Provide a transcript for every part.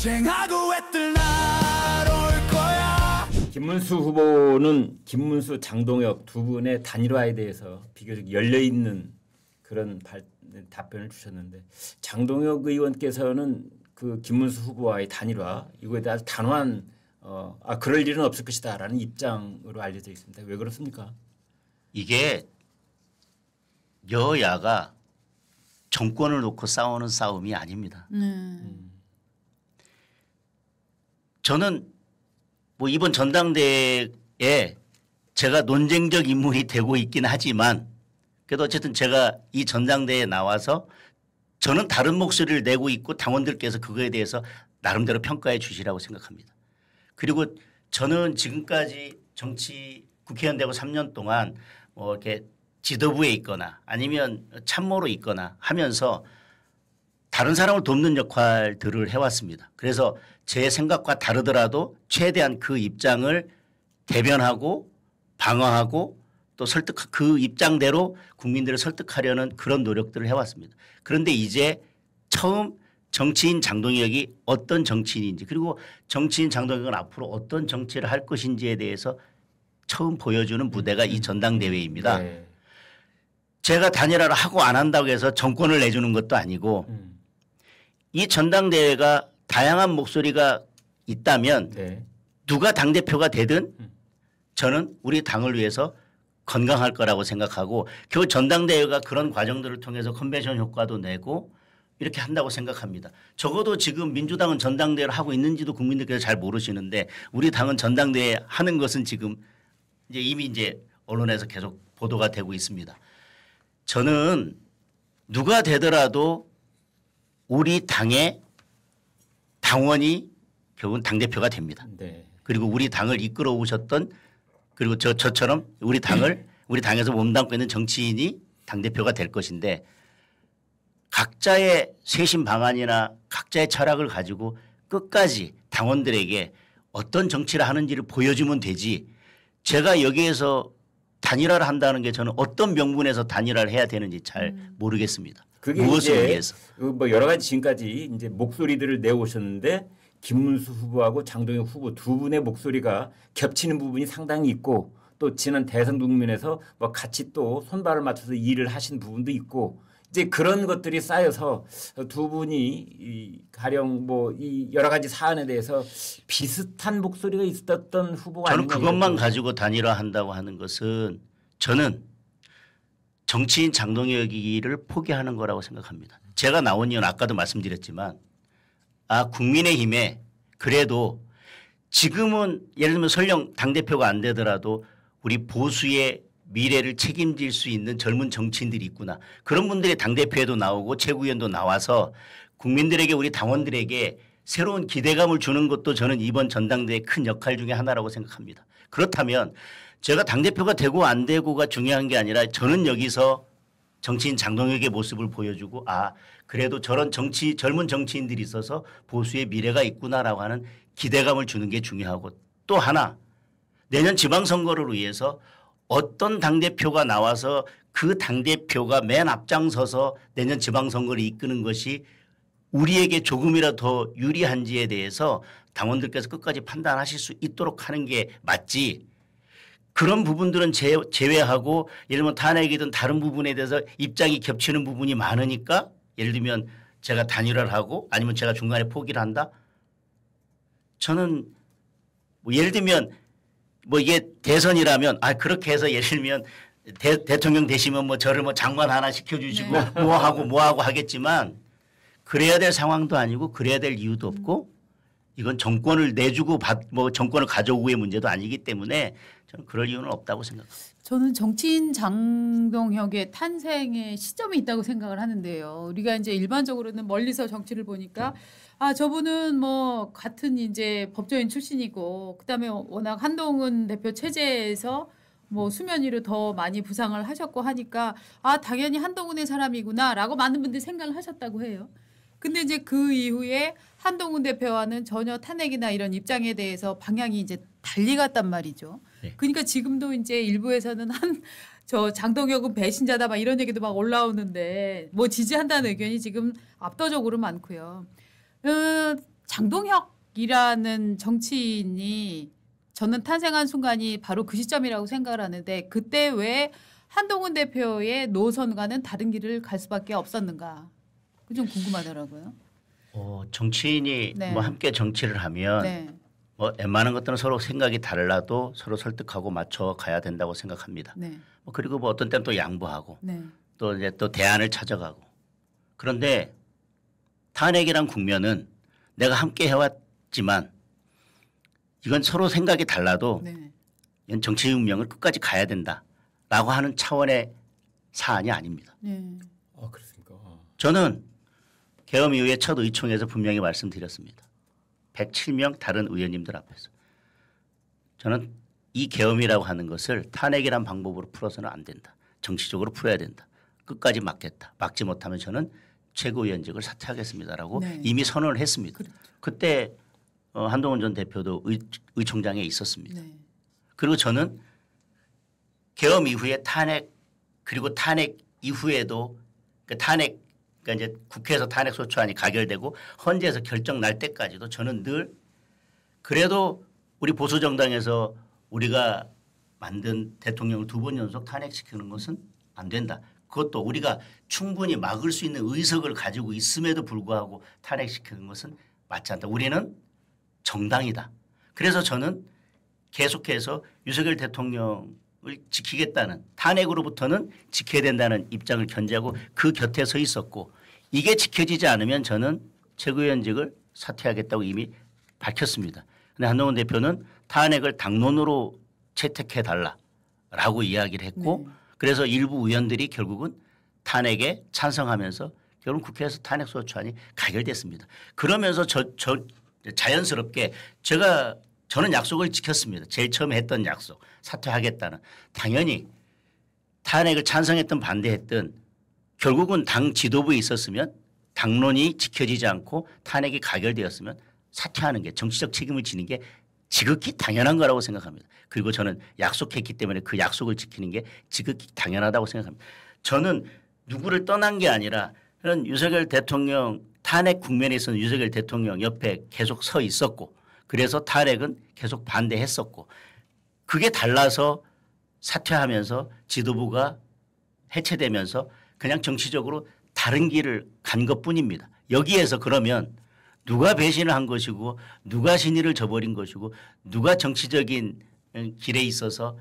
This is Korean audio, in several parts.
쟁하고 애들 날올 거야. 김문수 후보는 김문수, 장동혁 두 분의 단일화에 대해서 비교적 열려있는 그런 답변을 주셨는데, 장동혁 의원께서는 그 김문수 후보와의 단일화 이거에 대해서 단호한 그럴 일은 없을 것이다라는 입장으로 알려져 있습니다. 왜 그렇습니까? 이게 여야가 정권을 놓고 싸우는 싸움이 아닙니다. 저는 뭐 이번 전당대회에 제가 논쟁적 인물이 되고 있긴 하지만 그래도 어쨌든 제가 이 전당대회에 나와서 저는 다른 목소리를 내고 있고 당원들께서 그거에 대해서 나름대로 평가해 주시라고 생각합니다. 그리고 저는 지금까지 정치 국회의원 되고 3년 동안 뭐 이렇게 지도부에 있거나 아니면 참모로 있거나 하면서 다른 사람을 돕는 역할들을 해왔습니다. 그래서 제 생각과 다르더라도 최대한 그 입장을 대변하고 방어하고 또 그 입장대로 국민들을 설득하려는 그런 노력들을 해왔습니다. 그런데 이제 처음 정치인 장동혁이 어떤 정치인인지 그리고 정치인 장동혁은 앞으로 어떤 정치를 할 것인지에 대해서 처음 보여주는 무대가 이 전당대회입니다. 네. 제가 단일화를 하고 안 한다고 해서 정권을 내주는 것도 아니고 이 전당대회가 다양한 목소리가 있다면 네. 누가 당대표가 되든 저는 우리 당을 위해서 건강할 거라고 생각하고 결국 전당대회가 그런 과정들을 통해서 컨벤션 효과도 내고 이렇게 한다고 생각합니다. 적어도 지금 민주당은 전당대회를 하고 있는지도 국민들께서 잘 모르시는데 우리 당은 전당대회 하는 것은 지금 이미 이제 언론에서 계속 보도가 되고 있습니다. 저는 누가 되더라도 우리 당의 당원이 결국은 당대표가 됩니다. 네. 그리고 우리 당을 이끌어 오셨던 그리고 저처럼 우리 당에서 몸담고 있는 정치인이 당대표가 될 것인데 각자의 쇄신 방안이나 각자의 철학을 가지고 끝까지 당원들에게 어떤 정치를 하는지를 보여주면 되지 제가 여기에서 단일화를 한다는 게 저는 어떤 명분에서 단일화를 해야 되는지 잘 모르겠습니다. 그게 무엇을 위해서? 뭐 여러 가지 지금까지 이제 목소리들을 내오셨는데 김문수 후보하고 장동혁 후보 두 분의 목소리가 겹치는 부분이 상당히 있고 또 지난 대선 국면에서 뭐 같이 또 손발을 맞춰서 일을 하신 부분도 있고 이제 그런 것들이 쌓여서 두 분이 가령 뭐 이 여러 가지 사안에 대해서 비슷한 목소리가 있었던 후보가 저는 아닌가. 그것만 가지고 단일화한다고 하는 것은 저는 정치인 장동혁이를 포기하는 거라고 생각합니다. 제가 나온 이유는 아까도 말씀드렸지만 국민의힘에 그래도 지금은 예를 들면 설령 당대표가 안 되더라도 우리 보수의 미래를 책임질 수 있는 젊은 정치인들이 있구나. 그런 분들이 당대표에도 나오고 최고위원도 나와서 국민들에게 우리 당원들에게 새로운 기대감을 주는 것도 저는 이번 전당대회의 큰 역할 중에 하나라고 생각합니다. 그렇다면 제가 당대표가 되고 안 되고가 중요한 게 아니라 저는 여기서 정치인 장동혁의 모습을 보여주고 그래도 저런 젊은 정치인들이 있어서 보수의 미래가 있구나라고 하는 기대감을 주는 게 중요하고 또 하나 내년 지방선거를 위해서 어떤 당대표가 나와서 그 당대표가 맨 앞장서서 내년 지방선거를 이끄는 것이 우리에게 조금이라도 더 유리한지에 대해서 당원들께서 끝까지 판단하실 수 있도록 하는 게 맞지. 그런 부분들은 제외하고 예를 들면 탄핵이든 다른 부분에 대해서 입장이 겹치는 부분이 많으니까 예를 들면 제가 단일화를 하고 아니면 제가 중간에 포기를 한다. 저는 뭐 예를 들면 뭐 이게 대선이라면 그렇게 해서 예를 들면 대통령 되시면 뭐 저를 뭐 장관 하나 시켜주시고 네. 뭐 하고 하겠지만 그래야 될 상황도 아니고 그래야 될 이유도 없고 이건 정권을 내주고 뭐 정권을 가져오고의 문제도 아니기 때문에 저는 그럴 이유는 없다고 생각합니다. 저는 정치인 장동혁의 탄생의 시점이 있다고 생각을 하는데요. 우리가 이제 일반적으로는 멀리서 정치를 보니까 저분은 뭐 같은 이제 법조인 출신이고 그다음에 워낙 한동훈 대표 체제에서 뭐 수면 위로 더 많이 부상을 하셨고 하니까 당연히 한동훈의 사람이구나라고 많은 분들이 생각을 하셨다고 해요. 근데 이제 그 이후에 한동훈 대표와는 전혀 탄핵이나 이런 입장에 대해서 방향이 이제 달리 갔단 말이죠. 네. 그러니까 지금도 이제 일부에서는 장동혁은 배신자다 막 이런 얘기도 막 올라오는데 뭐 지지한다는 의견이 지금 압도적으로 많고요. 장동혁이라는 정치인이 저는 탄생한 순간이 바로 그 시점이라고 생각을 하는데 그때 왜 한동훈 대표의 노선과는 다른 길을 갈 수밖에 없었는가? 그 좀 궁금하더라고요. 정치인이 네. 뭐 함께 정치를 하면 네. 뭐 웬만한 것들은 서로 생각이 달라도 서로 설득하고 맞춰 가야 된다고 생각합니다. 네. 그리고 뭐 어떤 때는 또 양보하고 네. 또 이제 또 대안을 찾아가고 그런데 탄핵이란 국면은 내가 함께 해왔지만 이건 서로 생각이 달라도 네. 이건 정치 운명을 끝까지 가야 된다라고 하는 차원의 사안이 아닙니다. 네. 그렇습니까? 저는 계엄 이후에 첫 의총에서 분명히 말씀드렸습니다. 107명 다른 의원님들 앞에서 저는 이 계엄이라고 하는 것을 탄핵이란 방법으로 풀어서는 안 된다. 정치적으로 풀어야 된다. 끝까지 막겠다. 막지 못하면 저는 최고위원직을 사퇴하겠습니다라고 네. 이미 선언을 했습니다. 그렇죠. 그때 한동훈 전 대표도 의총장에 있었습니다. 네. 그리고 저는 계엄 이후에 탄핵 그리고 탄핵 이후에도 그러니까 이제 국회에서 탄핵 소추안이 가결되고 헌재에서 결정 날 때까지도 저는 늘 그래도 우리 보수 정당에서 우리가 만든 대통령을 2번 연속 탄핵시키는 것은 안 된다. 그것도 우리가 충분히 막을 수 있는 의석을 가지고 있음에도 불구하고 탄핵시키는 것은 맞지 않다. 우리는 정당이다. 그래서 저는 계속해서 윤석열 대통령을 지키겠다는 탄핵으로부터는 지켜야 된다는 입장을 견지하고 그 곁에 서 있었고 이게 지켜지지 않으면 저는 최고위원직을 사퇴하겠다고 이미 밝혔습니다. 그런데 한동훈 대표는 탄핵을 당론으로 채택해 달라라고 이야기를 했고 네. 그래서 일부 의원들이 결국은 탄핵에 찬성하면서 결국 국회에서 탄핵 소추안이 가결됐습니다. 그러면서 자연스럽게 저는 약속을 지켰습니다. 제일 처음에 했던 약속 사퇴하겠다는. 당연히 탄핵을 찬성했든 반대했든 결국은 당 지도부에 있었으면 당론이 지켜지지 않고 탄핵이 가결되었으면 사퇴하는 게 정치적 책임을 지는 게 지극히 당연한 거라고 생각합니다. 그리고 저는 약속했기 때문에 그 약속을 지키는 게 지극히 당연하다고 생각합니다. 저는 누구를 떠난 게 아니라 그런 윤석열 대통령 탄핵 국면에 있어서 윤석열 대통령 옆에 계속 서 있었고 그래서 탄핵은 계속 반대했었고 그게 달라서 사퇴하면서 지도부가 해체되면서 그냥 정치적으로 다른 길을 간 것뿐입니다. 여기에서 그러면 누가 배신을 한 것이고 누가 신의를 저버린 것이고 누가 정치적인 길에 있어서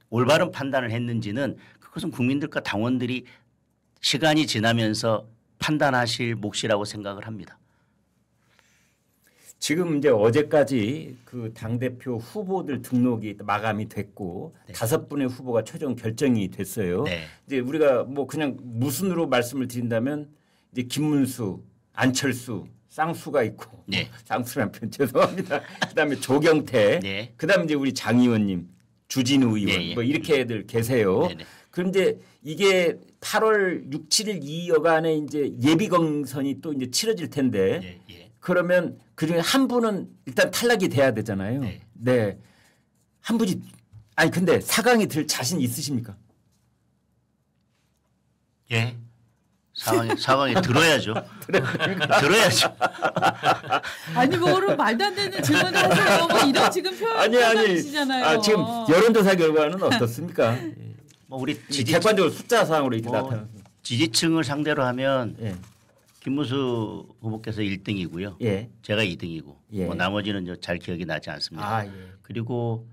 올바른 판단을 했는지는 그것은 국민들과 당원들이 시간이 지나면서 판단하실 몫이라고 생각을 합니다. 지금 이제 어제까지 그 당대표 후보들 등록이 마감이 됐고 네. 5분의 후보가 최종 결정이 됐어요. 네. 이제 우리가 뭐 그냥 무순으로 말씀을 드린다면 이제 김문수, 안철수, 쌍수가 있고 네. 쌍수란 표현 죄송합니다. 그다음에 조경태, 네. 그다음에 이제 우리 장 의원님, 주진우 의원 네, 예. 뭐 이렇게들 계세요. 네, 네. 그런데 이게 8월 6, 7일 이 여간에 이제 예비 경선이 또 이제 치러질 텐데 예, 예. 그러면 그중에 한 분은 일단 탈락이 돼야 되잖아요. 네. 네. 한 분이 아니 근데 4강에 들 자신 있으십니까? 예. 사강에 들어야죠. 들어야죠. 아니 뭐 그럼 말도 안 되는 질문을 하세요. 뭐 이런 지금 표현이시잖아요. 지금 여론조사 결과는 어떻습니까? 뭐 우리 객관적으로 숫자상으로 이렇게 나타났습니다. 지지층을 상대로 하면 예. 김문수 후보께서 1등이고요. 예. 제가 2등이고 예. 뭐 나머지는 잘 기억이 나지 않습니다. 아, 예. 그리고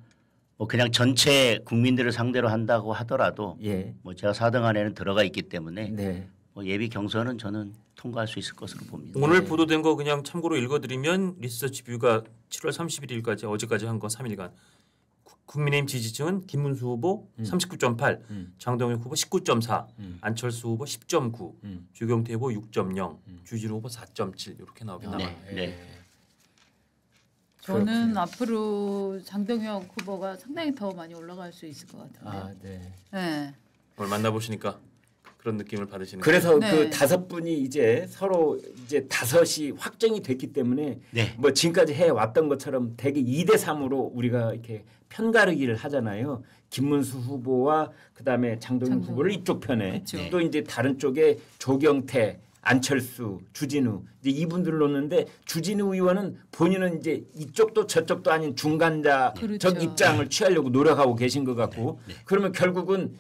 뭐 그냥 전체 국민들을 상대로 한다고 하더라도 예. 뭐 제가 4등 안에는 들어가 있기 때문에 네. 뭐 예비 경선은 저는 통과할 수 있을 것으로 봅니다. 오늘 보도된 거 그냥 참고로 읽어드리면 리서치뷰가 7월 31일까지 어제까지 한 거 3일간 국민의힘 지지층은 김문수 후보 39.8, 장동혁 후보 19.4, 안철수 후보 10.9, 주경태 후보 6.0, 주진우 후보 4.7 이렇게 나오긴 나와요. 네. 저는 그렇군요. 앞으로 장동혁 후보가 상당히 더 많이 올라갈 수 있을 것 같은데. 아, 네. 네. 오늘 만나보시니까 그런 느낌을 받으시는 그래서 네. 그 5분이 이제 서로 이제 5이 확정이 됐기 때문에 네. 뭐 지금까지 해 왔던 것처럼 대개 2대 3으로 우리가 이렇게 편가르기를 하잖아요. 김문수 후보와 그다음에 장동혁 후보를 이쪽 편에 그쵸. 또 이제 다른 쪽에 조경태, 안철수, 주진우 이제 이분들을 놓는데 주진우 의원은 본인은 이제 이쪽도 저쪽도 아닌 중간자적 그렇죠. 입장을 취하려고 노력하고 계신 것 같고 그러면 결국은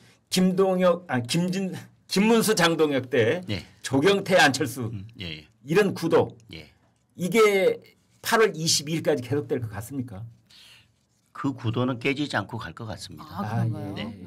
김문수 장동혁 때 네. 조경태 안철수 예. 이런 구도 예. 이게 8월 22일까지 계속될 것 같습니까? 그 구도는 깨지지 않고 갈 것 같습니다. 아, 그런가요? 예. 네.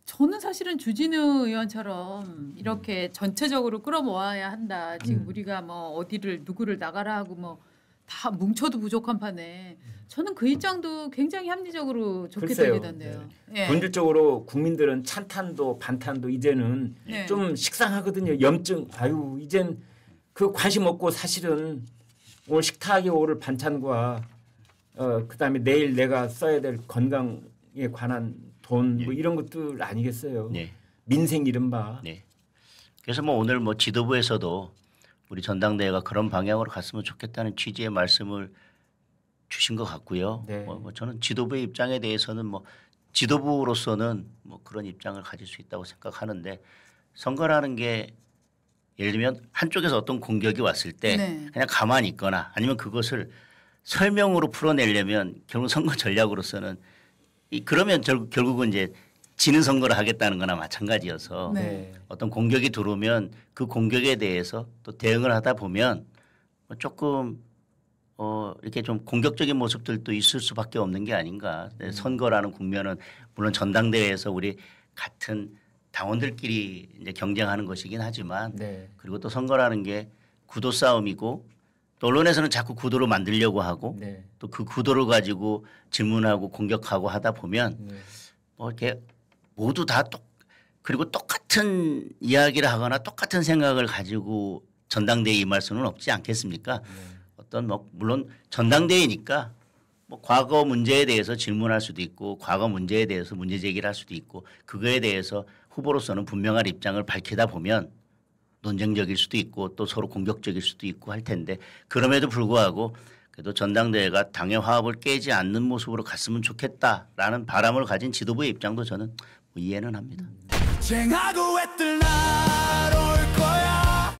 저는 사실은 주진우 의원처럼 이렇게 전체적으로 끌어모아야 한다. 지금 우리가 뭐 어디를 누구를 나가라 하고 뭐 다 뭉쳐도 부족한 판에 저는 그 입장도 굉장히 합리적으로 좋게 글쎄요. 들리던데요. 예. 본질적으로 국민들은 찬탄도 반탄도 이제는 네. 좀 식상하거든요. 염증 아유 이젠 그 관심 없고 사실은 오늘 식탁에 오를 반찬과 그다음에 내일 내가 써야 될 건강에 관한 돈 뭐 이런 것들 아니겠어요. 네. 민생 이른바. 네. 그래서 뭐 오늘 뭐 지도부에서도 우리 전당대회가 그런 방향으로 갔으면 좋겠다는 취지의 말씀을 주신 것 같고요. 네. 뭐 저는 지도부의 입장에 대해서는 뭐 지도부로서는 뭐 그런 입장을 가질 수 있다고 생각하는데 선거라는 게 예를 들면 한쪽에서 어떤 공격이 왔을 때 네. 그냥 가만히 있거나 아니면 그것을 설명으로 풀어내려면 결국 선거 전략으로서는 그러면 결국은 이제 지는 선거를 하겠다는 거나 마찬가지여서 네. 어떤 공격이 들어오면 그 공격에 대해서 또 대응을 하다 보면 뭐 조금 이렇게 좀 공격적인 모습들도 있을 수밖에 없는 게 아닌가. 선거라는 국면은 물론 전당대회에서 우리 같은 당원들끼리 이제 경쟁하는 것이긴 하지만 네. 그리고 또 선거라는 게 구도 싸움이고 또 언론에서는 자꾸 구도를 만들려고 하고 네. 또 그 구도를 가지고 질문하고 공격하고 하다 보면 네. 뭐 이렇게 모두 다 그리고 똑같은 이야기를 하거나 똑같은 생각을 가지고 전당대회에 임할 수는 없지 않겠습니까? 어떤 뭐 물론 전당대회니까 뭐 과거 문제에 대해서 질문할 수도 있고 과거 문제에 대해서 문제 제기를 할 수도 있고 그거에 대해서 후보로서는 분명한 입장을 밝히다 보면 논쟁적일 수도 있고 또 서로 공격적일 수도 있고 할 텐데 그럼에도 불구하고 그래도 전당대회가 당의 화합을 깨지 않는 모습으로 갔으면 좋겠다라는 바람을 가진 지도부의 입장도 저는 뭐 이해는 합니다. 쟁하고 애뜰 날 올 거야